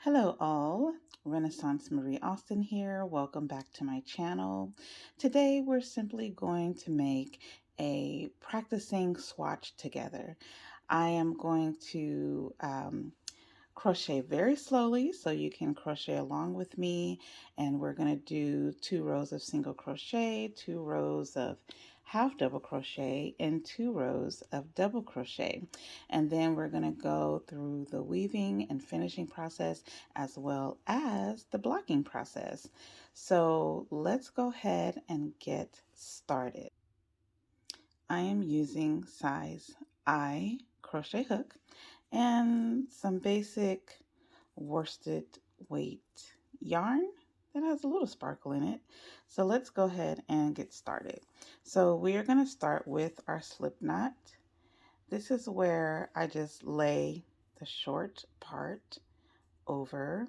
Hello all, Renaissance Marie Austin here. Welcome back to my channel. Today we're simply going to make a practicing swatch together. I am going to crochet very slowly so you can crochet along with me, and we're going to do 2 rows of single crochet, 2 rows of half double crochet, and 2 rows of double crochet. And then we're going to go through the weaving and finishing process as well as the blocking process. So let's go ahead and get started. I am using size I crochet hook and some basic worsted weight yarn that has a little sparkle in it. So let's go ahead and get started. So we are going to start with our slip knot. This is where I just lay the short part over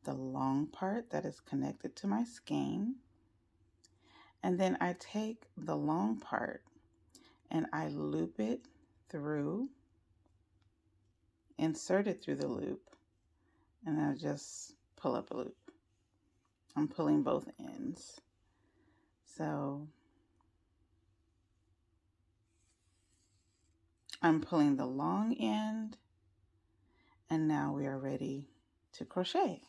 the long part that is connected to my skein. And then I take the long part and I loop it through, insert it through the loop, and I just pull up a loop. I'm pulling both ends. So I'm pulling the long end, and now we are ready to crochet.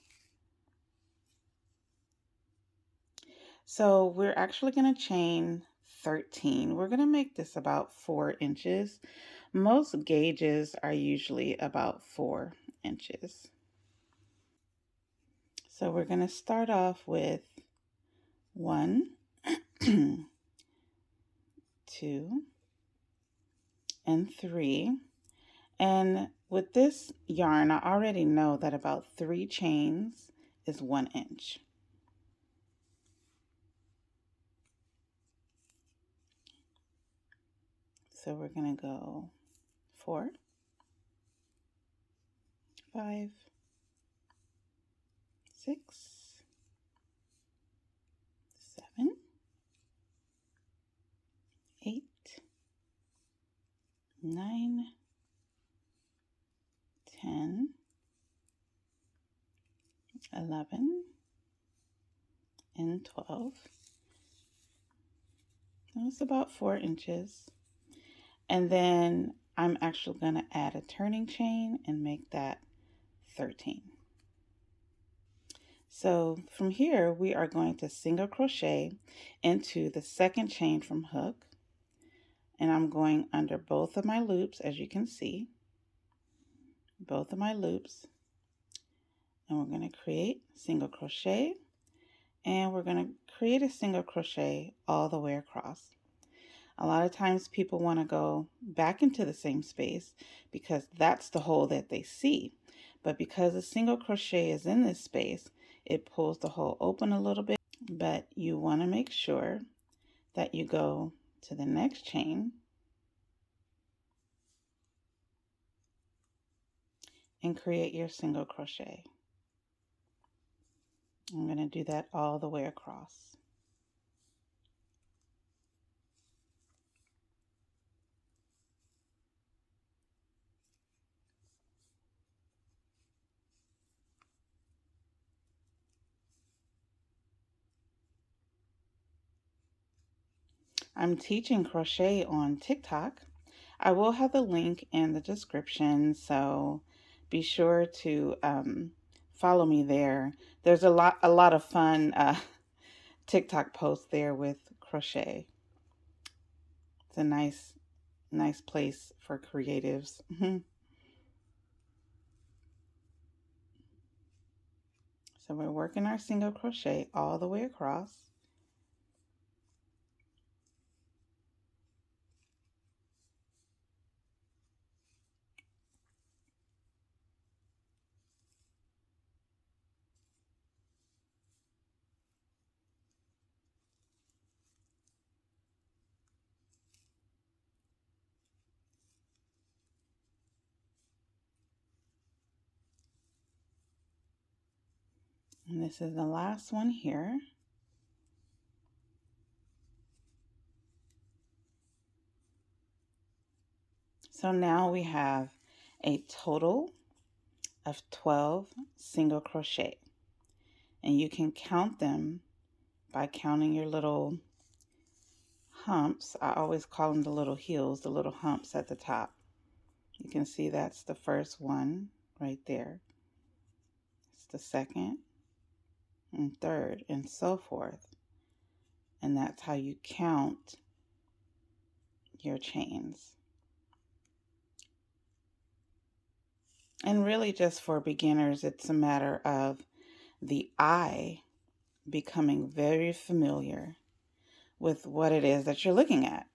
So we're actually going to chain 13. We're going to make this about 4 inches. Most gauges are usually about 4 inches. So we're going to start off with 1, 2, and 3. And with this yarn, I already know that about 3 chains is 1 inch. So we're going to go 4, 5, 6, 7, 8, 9, 10, 11, and 12. That's about 4 inches. And then I'm actually going to add a turning chain and make that 13. So from here, we are going to single crochet into the second chain from hook. And I'm going under both of my loops, as you can see, both of my loops. And we're going to create single crochet, and we're going to create a single crochet all the way across. A lot of times people want to go back into the same space because that's the hole that they see. But because a single crochet is in this space, it pulls the hole open a little bit. But you want to make sure that you go to the next chain and create your single crochet. I'm going to do that all the way across. I'm teaching crochet on TikTok. I will have the link in the description, so be sure to follow me there. There's a lot of fun TikTok posts there with crochet. It's a nice place for creatives. So we're working our single crochet all the way across. And this is the last one here. So now we have a total of 12 single crochet. And you can count them by counting your little humps. I always call them the little heels, the little humps at the top. You can see that's the first one right there. It's the second and third and so forth. And that's how you count your chains. And really just for beginners, it's a matter of the eye becoming very familiar with what it is that you're looking at.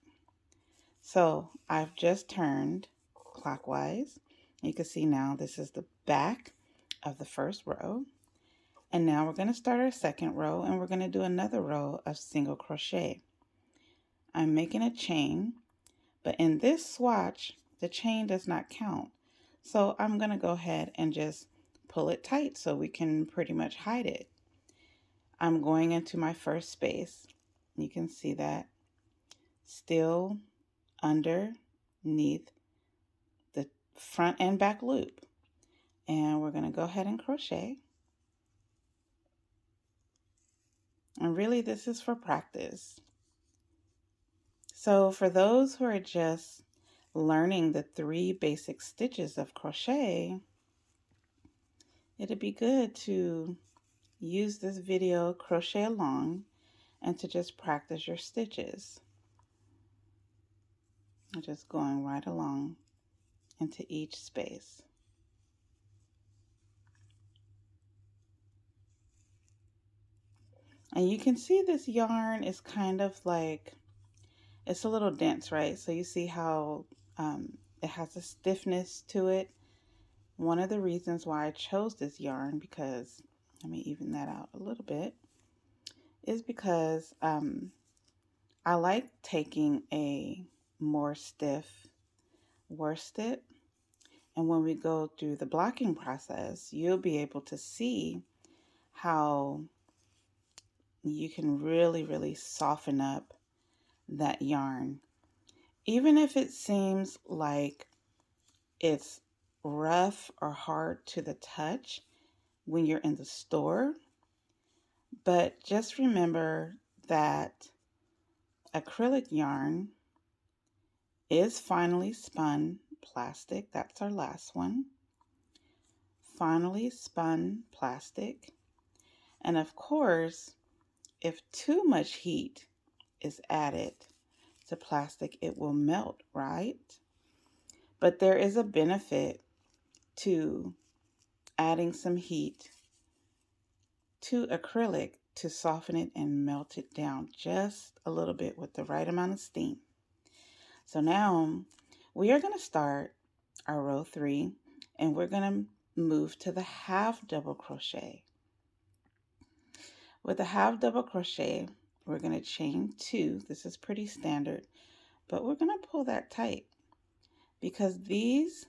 So I've just turned clockwise. You can see now this is the back of the first row. And now we're going to start our second row, and we're going to do another row of single crochet. I'm making a chain, but in this swatch, the chain does not count. So I'm going to go ahead and just pull it tight so we can pretty much hide it. I'm going into my first space. You can see that still underneath the front and back loop. And we're going to go ahead and crochet. And really this is for practice. So for those who are just learning the 3 basic stitches of crochet, it'd be good to use this video, crochet along, and to just practice your stitches. I'm just going right along into each space. And you can see this yarn is kind of like, it's a little dense, right? So you see how it has a stiffness to it. One of the reasons why I chose this yarn, because, let me even that out a little bit, is because I like taking a more stiff worsted. And when we go through the blocking process, you'll be able to see how you can really soften up that yarn. Even if it seems like it's rough or hard to the touch when you're in the store, but just remember that acrylic yarn is finely spun plastic. That's our last one. Finely spun plastic. And of course, if too much heat is added to plastic, it will melt, right? But there is a benefit to adding some heat to acrylic to soften it and melt it down just a little bit with the right amount of steam. So now we are going to start our row 3, and we're going to move to the half double crochet. With the half double crochet, we're going to chain 2. This is pretty standard, but we're going to pull that tight because these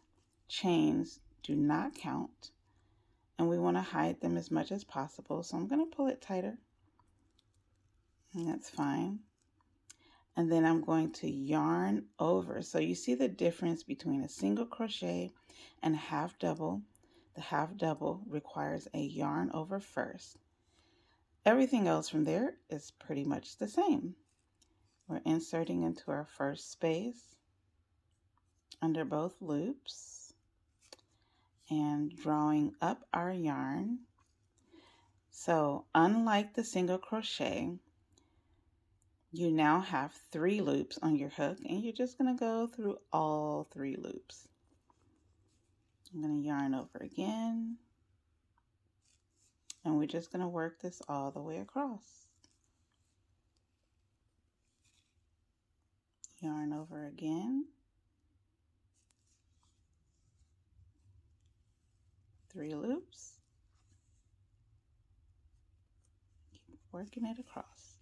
chains do not count and we want to hide them as much as possible. So I'm going to pull it tighter, and that's fine. And then I'm going to yarn over. So you see the difference between a single crochet and a half double. The half double requires a yarn over first. Everything else from there is pretty much the same. We're inserting into our first space under both loops and drawing up our yarn. So unlike the single crochet, you now have 3 loops on your hook, and you're just going to go through all 3 loops. I'm going to yarn over again, and we're just going to work this all the way across. Yarn over again, 3 loops, keep working it across.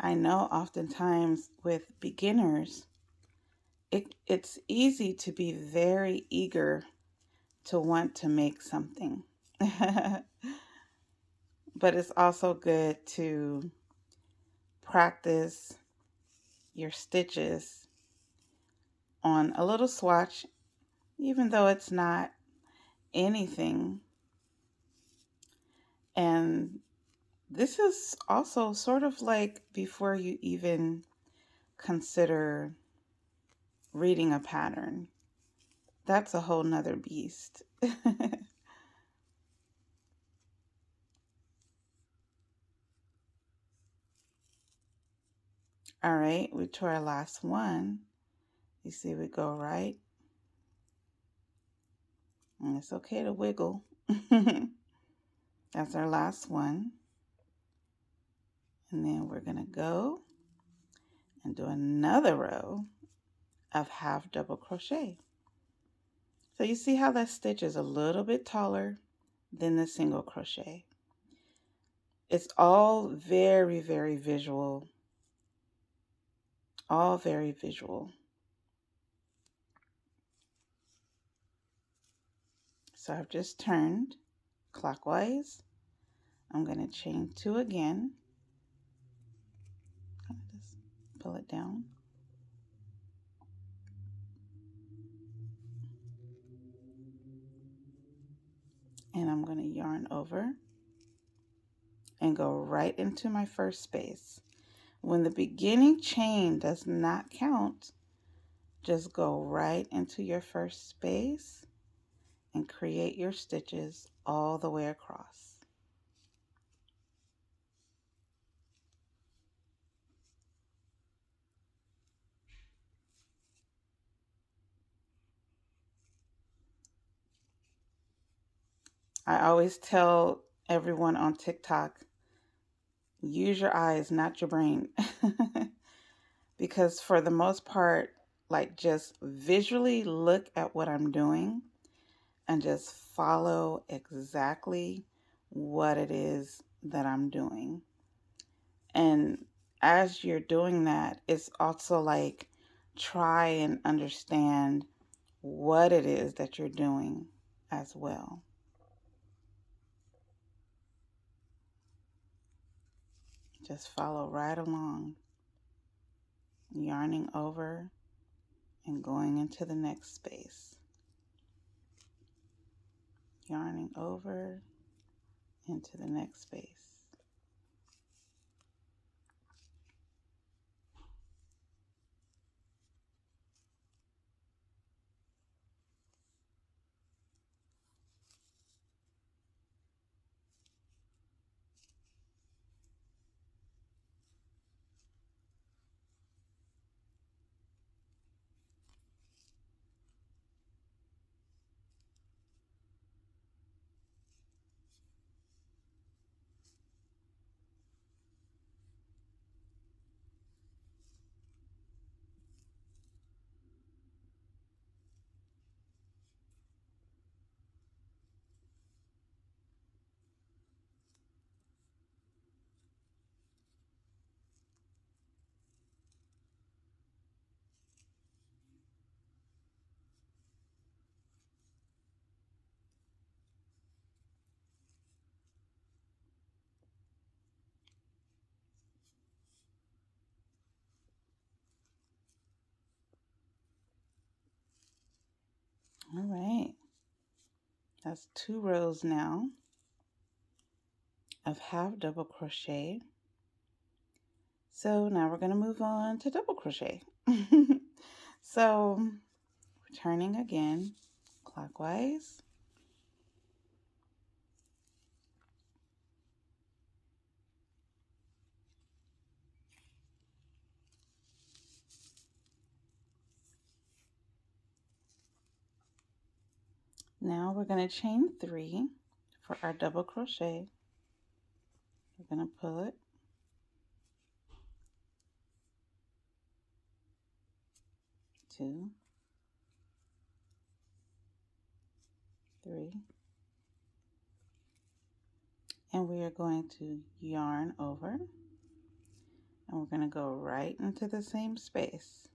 I know oftentimes with beginners, it's easy to be very eager to want to make something. But it's also good to practice your stitches on a little swatch, even though it's not anything. And this is also sort of like before you even consider reading a pattern. That's a whole nother beast. All right, we're to our last one. You see we go right. And it's okay to wiggle. That's our last one. And then we're going to go and do another row of half double crochet. So you see how that stitch is a little bit taller than the single crochet. It's all very, very visual. All very visual. So I've just turned clockwise. I'm going to chain 2 again. Just pull it down. And I'm going to yarn over and go right into my first space. When the beginning chain does not count, just go right into your first space and create your stitches all the way across. I always tell everyone on TikTok, use your eyes, not your brain. Because for the most part, like just visually look at what I'm doing and just follow exactly what it is that I'm doing. And as you're doing that, it's also like try and understand what it is that you're doing as well. Just follow right along, yarning over and going into the next space. Yarning over into the next space. All right, that's 2 rows now of half double crochet. So now we're going to move on to double crochet. So turning again clockwise. Now we're going to chain 3 for our double crochet. We're going to pull it, 2, 3, and we are going to yarn over, And we're going to go right into the same space.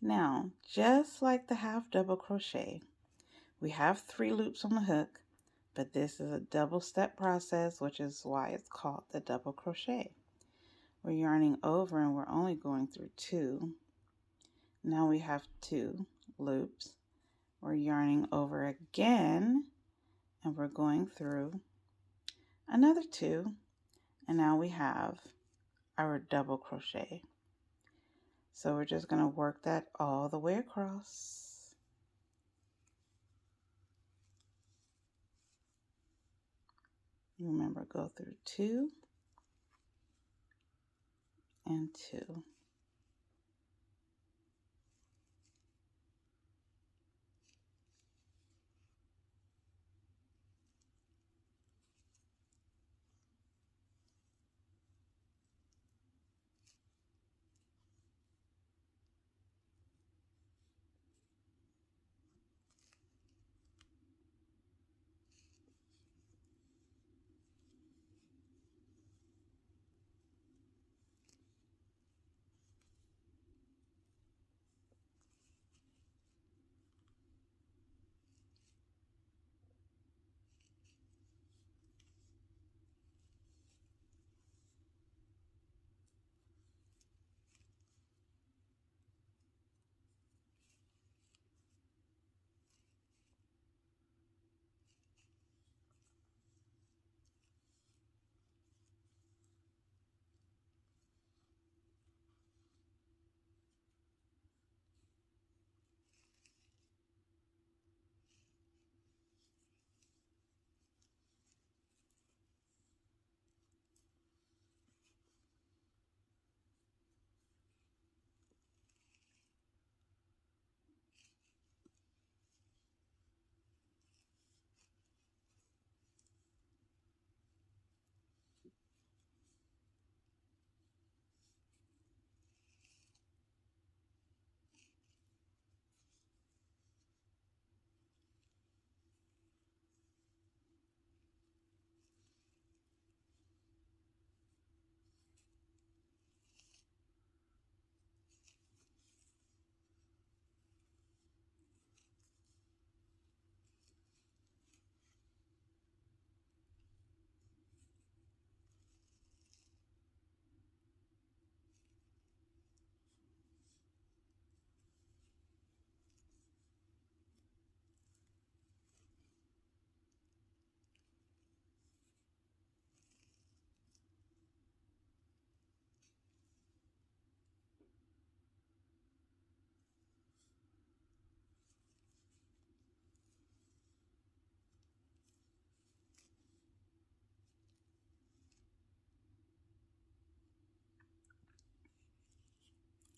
Now, just like the half double crochet, we have 3 loops on the hook, but this is a double step process, which is why it's called the double crochet. We're yarning over and we're only going through 2. Now we have 2 loops. We're yarning over again and we're going through another 2, and now we have our double crochet. So we're just going to work that all the way across. Remember, go through 2 and 2.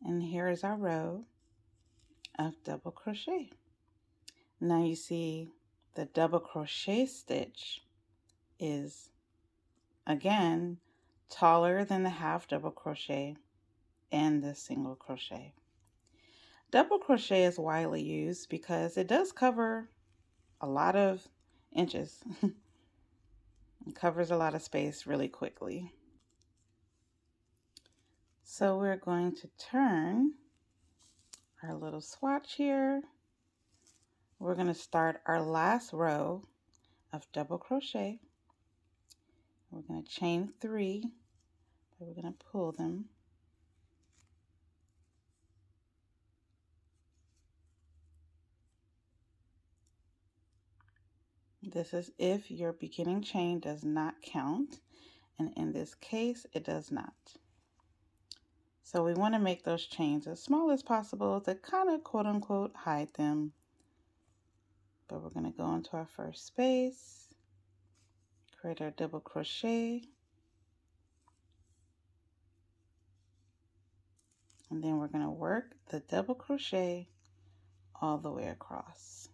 And here is our row of double crochet. Now you see the double crochet stitch is again taller than the half double crochet and the single crochet. Double crochet is widely used because it does cover a lot of inches. It covers a lot of space really quickly. So we're going to turn our little swatch here. We're going to start our last row of double crochet. We're going to chain 3, we're going to pull them. This is if your beginning chain does not count, and in this case it does not. So we want to make those chains as small as possible to kind of quote unquote hide them. But we're going to go into our first space, create our double crochet, and then we're going to work the double crochet all the way across.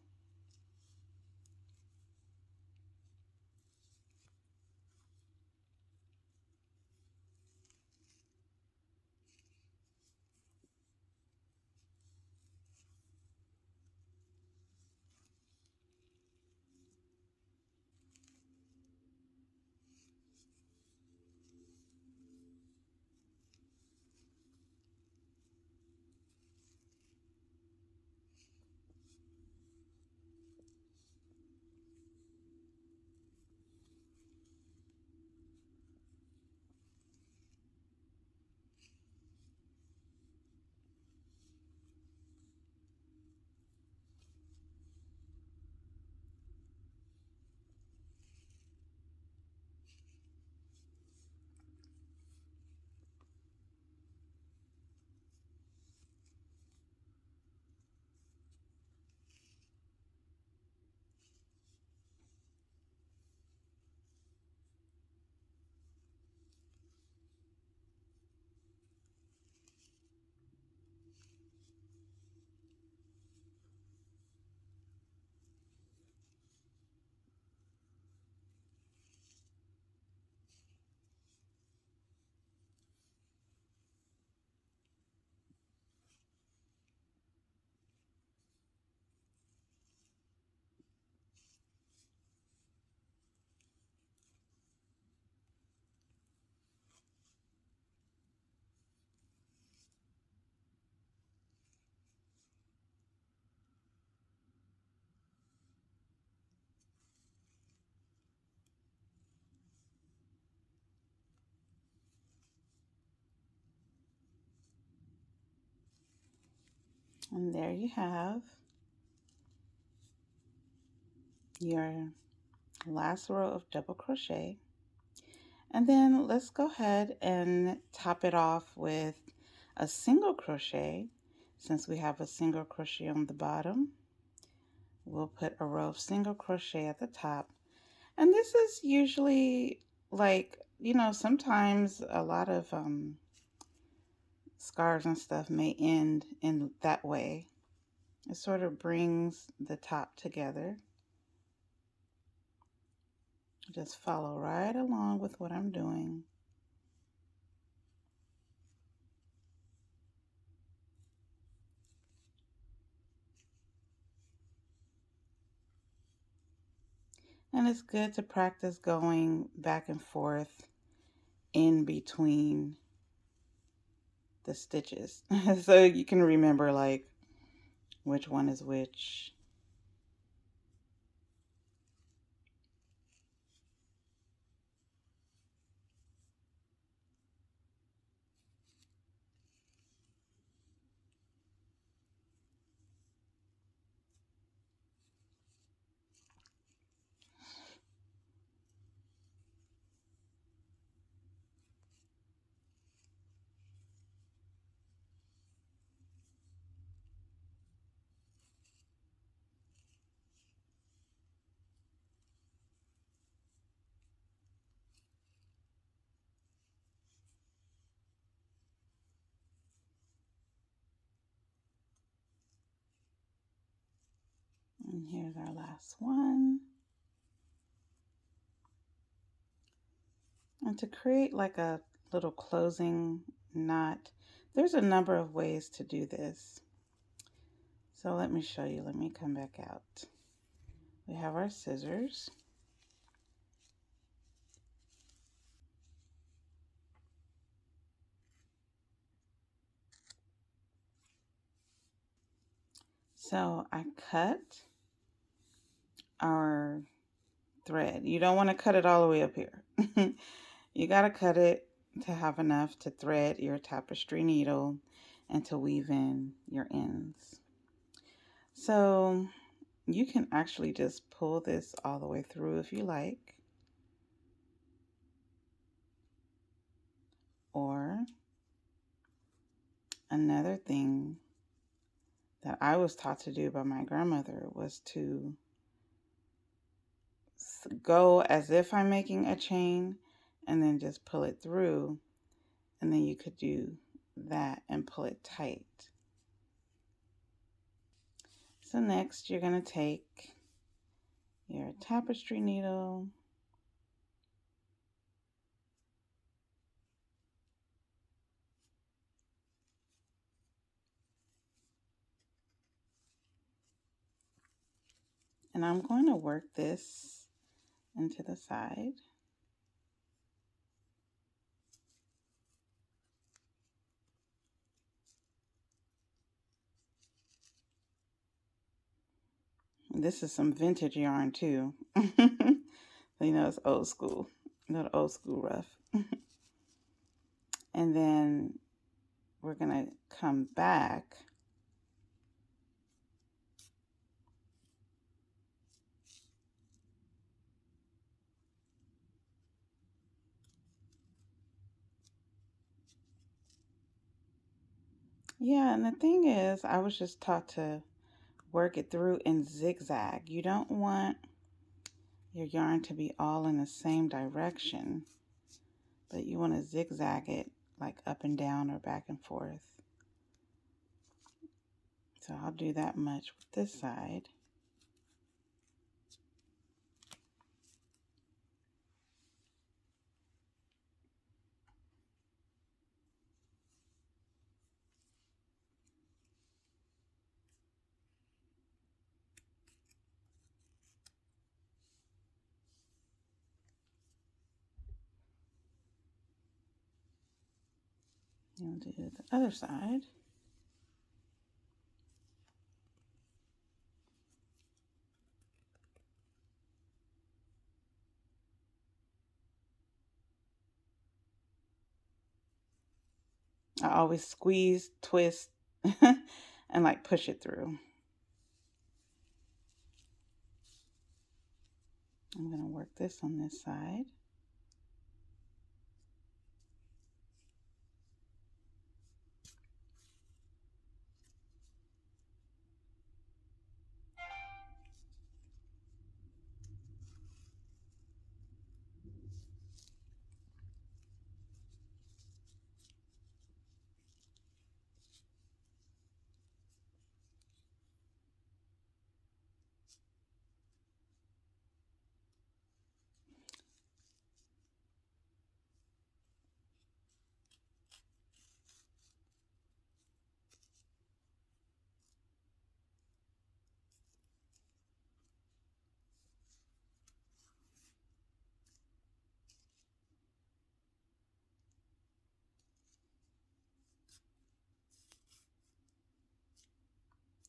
And there you have your last row of double crochet. And then let's go ahead and top it off with a single crochet. Since we have a single crochet on the bottom, we'll put a row of single crochet at the top. And this is usually like, sometimes a lot of scarves and stuff may end in that way. It sort of brings the top together. Just follow right along with what I'm doing. And it's good to practice going back and forth in between the stitches so you can remember like which one is which. And here's our last one. And to create like a little closing knot, there's a number of ways to do this. So let me show you. Let me come back out. We have our scissors. So I cut our thread. You don't want to cut it all the way up here. You got to cut it to have enough to thread your tapestry needle and to weave in your ends. So you can actually just pull this all the way through if you like. Or another thing that I was taught to do by my grandmother was to go as if I'm making a chain and then just pull it through, and then you could do that and pull it tight. So next you're going to take your tapestry needle, and I'm going to work this into the side. This is some vintage yarn too. It's old school, not old school rough. And then we're gonna come back and the thing is, I was just taught to work it through in zigzag. You don't want your yarn to be all in the same direction, but you want to zigzag it like up and down or back and forth. So I'll do that much with this side. You'll do the other side. I always squeeze, twist, and like push it through. I'm going to work this on this side.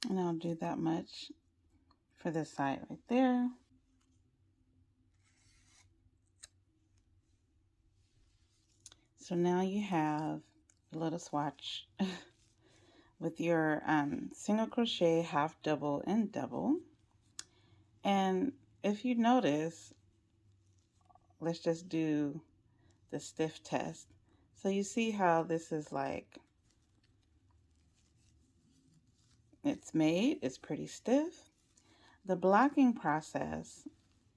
And I'll do that much for this side right there. So now you have a little swatch with your single crochet, half double, and double. And if you notice, let's just do the stiff test. So you see how this is like, it's made, it's pretty stiff. The blocking process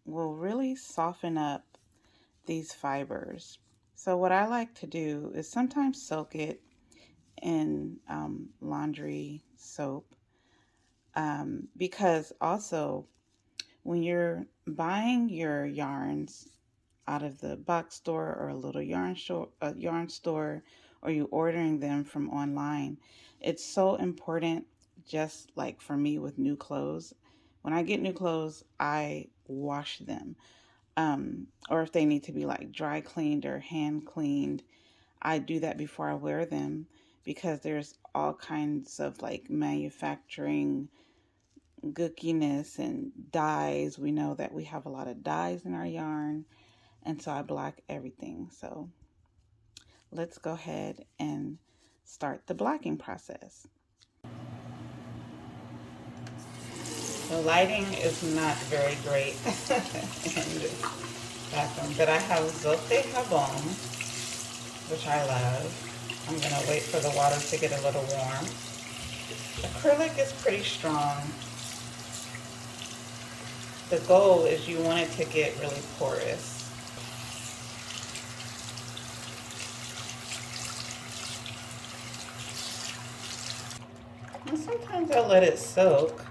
will really soften up these fibers. So what I like to do is sometimes soak it in laundry soap, because also when you're buying your yarns out of the box store or a little yarn store, or you ordering them from online, it's so important. Just like for me with new clothes, when I get new clothes, I wash them, or if they need to be like dry cleaned or hand cleaned, I do that before I wear them, because there's all kinds of like manufacturing gookiness and dyes. We know that we have a lot of dyes in our yarn, and so I block everything. So let's go ahead and start the blocking process. The lighting is not very great in this bathroom, but I have Zote Habon, which I love. I'm going to wait for the water to get a little warm. Acrylic is pretty strong. The goal is you want it to get really porous. And sometimes I'll let it soak.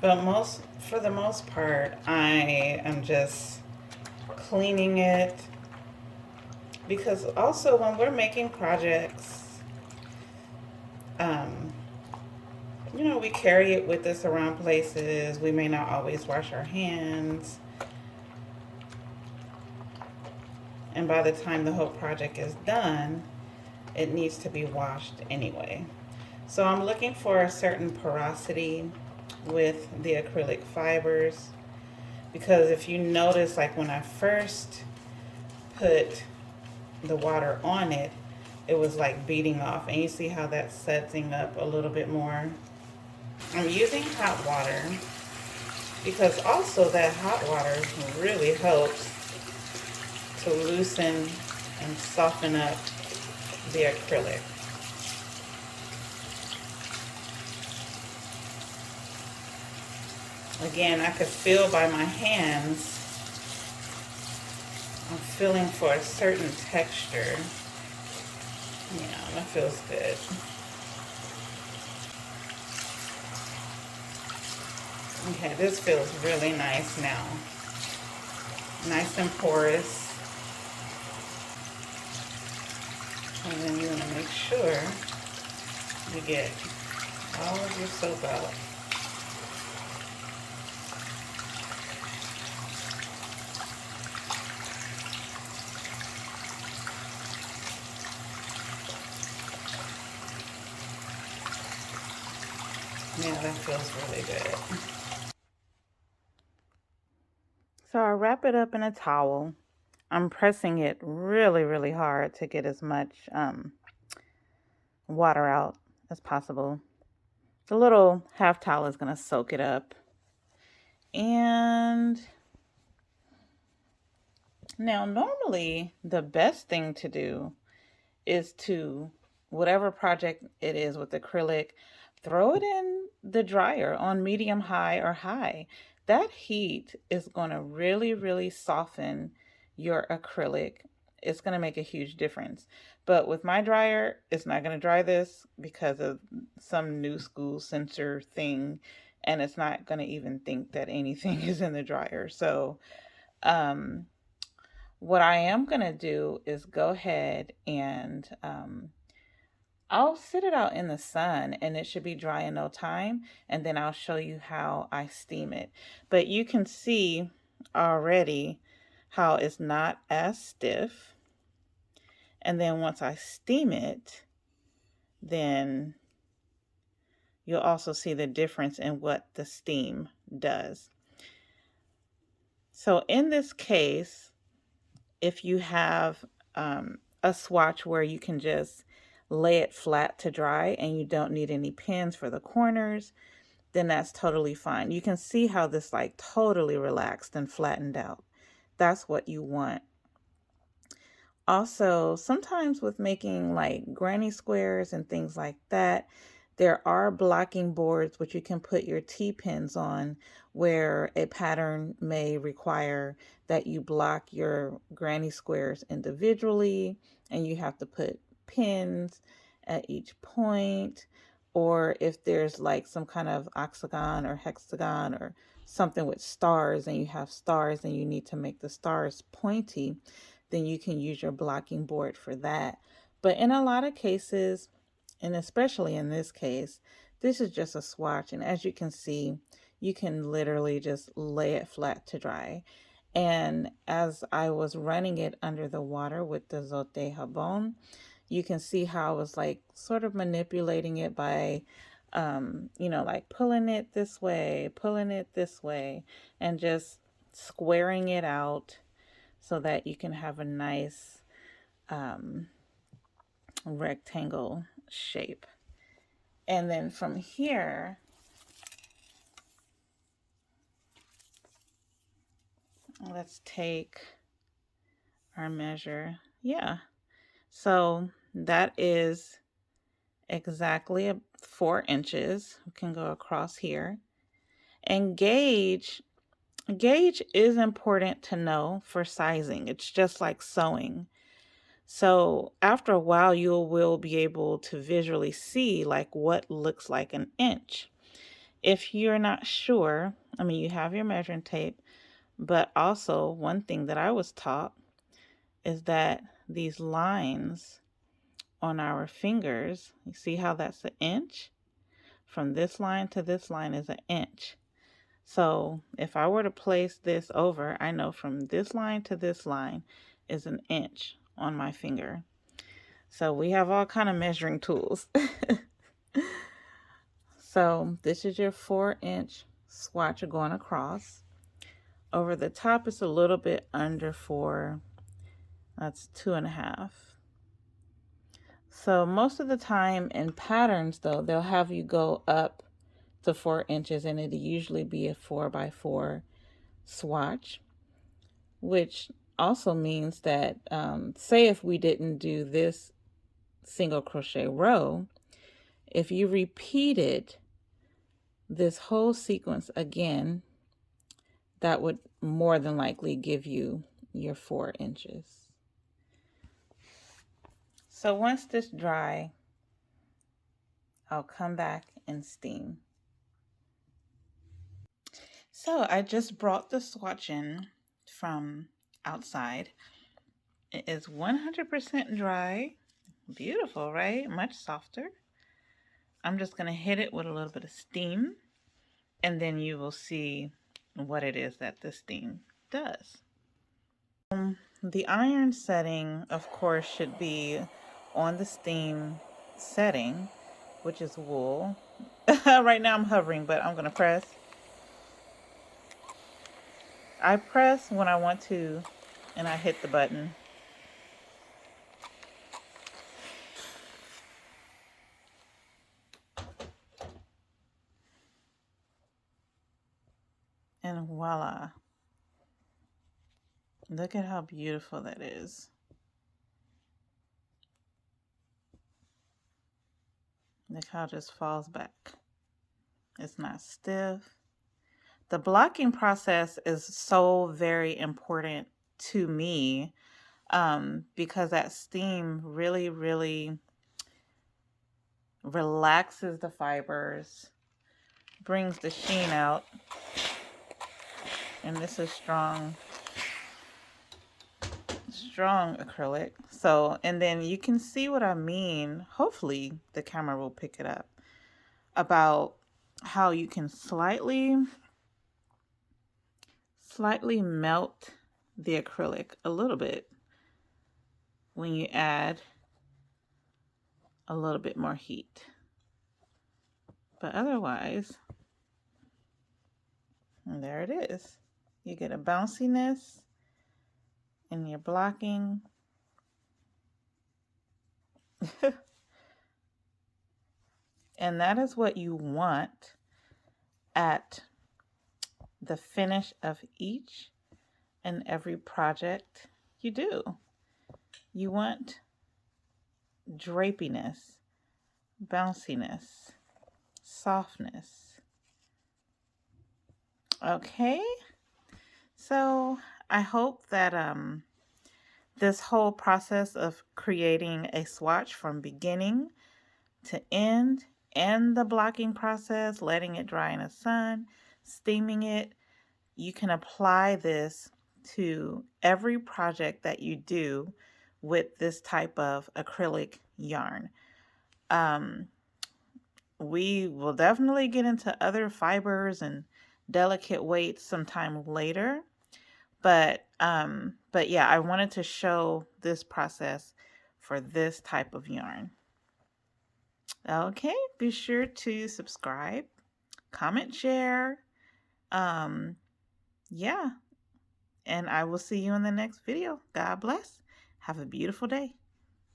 But for the most part, I am just cleaning it, because also when we're making projects, you know, we carry it with us around places. We may not always wash our hands. And by the time the whole project is done, it needs to be washed anyway. So I'm looking for a certain porosity with the acrylic fibers, because if you notice, like when I first put the water on it, it was like beating off, and you see how that's setting up a little bit more. I'm using hot water because also that hot water really helps to loosen and soften up the acrylic. Again, I could feel by my hands, I'm feeling for a certain texture. Yeah, that feels good. Okay, this feels really nice now. Nice and porous. And then you want to make sure you get all of your soap out. Yeah, that feels really good. So I wrap it up in a towel. I'm pressing it really, really hard to get as much water out as possible. The little half towel is going to soak it up. And now normally the best thing to do is to, whatever project it is with acrylic, throw it in the dryer on medium high or high. That heat is going to really, really soften your acrylic. It's going to make a huge difference. But with my dryer, it's not going to dry this because of some new school sensor thing. And it's not going to even think that anything is in the dryer. So, what I am going to do is go ahead and I'll sit it out in the sun and it should be dry in no time. And then I'll show you how I steam it. But you can see already how it's not as stiff. And then once I steam it, then you'll also see the difference in what the steam does. So in this case, if you have a swatch where you can just lay it flat to dry and you don't need any pins for the corners, then that's totally fine. You can see how this like totally relaxed and flattened out. That's what you want. Also, sometimes with making like granny squares and things like that, there are blocking boards which you can put your T-pins on, where a pattern may require that you block your granny squares individually and you have to put pins at each point. Or if there's like some kind of octagon or hexagon or something with stars and you have stars and you need to make the stars pointy, then you can use your blocking board for that. But in a lot of cases, and especially in this case, this is just a swatch. And as you can see, you can literally just lay it flat to dry. And as I was running it under the water with the Zote Jabon, you can see how I was like sort of manipulating it by, like pulling it this way, and just squaring it out so that you can have a nice rectangle shape. And then from here, let's take our measure. Yeah. So that is exactly 4 inches. We can go across here. And gauge is important to know for sizing. It's just like sewing. So after a while, you will be able to visually see like what looks like an inch. If you're not sure, I mean, you have your measuring tape, but also one thing that I was taught is that these lines on our fingers, you see how that's an inch? From this line to this line is an inch. So if I were to place this over, I know from this line to this line is an inch on my finger. So we have all kind of measuring tools. So this is your 4-inch swatch going across. Over the top is a little bit under 4. That's 2.5. So most of the time in patterns though, they'll have you go up to 4 inches and it'll usually be a 4x4 swatch, which also means that say if we didn't do this single crochet row, if you repeated this whole sequence again, that would more than likely give you your 4 inches. So once this dry, I'll come back and steam. So I just brought the swatch in from outside. It is 100% dry. Beautiful, right? Much softer. I'm just going to hit it with a little bit of steam, and then you will see what it is that the steam does. The iron setting, of course, should be on the steam setting, which is wool. Right now I'm hovering, but I'm going to press. I press when I want to and I hit the button. And voila. Look at how beautiful that is. Look how it just falls back. It's not stiff. The blocking process is so very important to me because that steam really, really relaxes the fibers, brings the sheen out. And this is strong acrylic. So, and then you can see what I mean. Hopefully the camera will pick it up about how you can slightly melt the acrylic a little bit when you add a little bit more heat. But otherwise, and there it is. You get a bounciness in your blocking. And that is what you want at the finish of each and every project you do. You want drapiness, bounciness, softness. Okay, so I hope that this whole process of creating a swatch from beginning to end, and the blocking process, letting it dry in the sun, steaming it, you can apply this to every project that you do with this type of acrylic yarn. We will definitely get into other fibers and delicate weights sometime later. But yeah, I wanted to show this process for this type of yarn. Okay, be sure to subscribe, comment, share. Yeah, and I will see you in the next video. God bless. Have a beautiful day.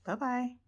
Bye-bye.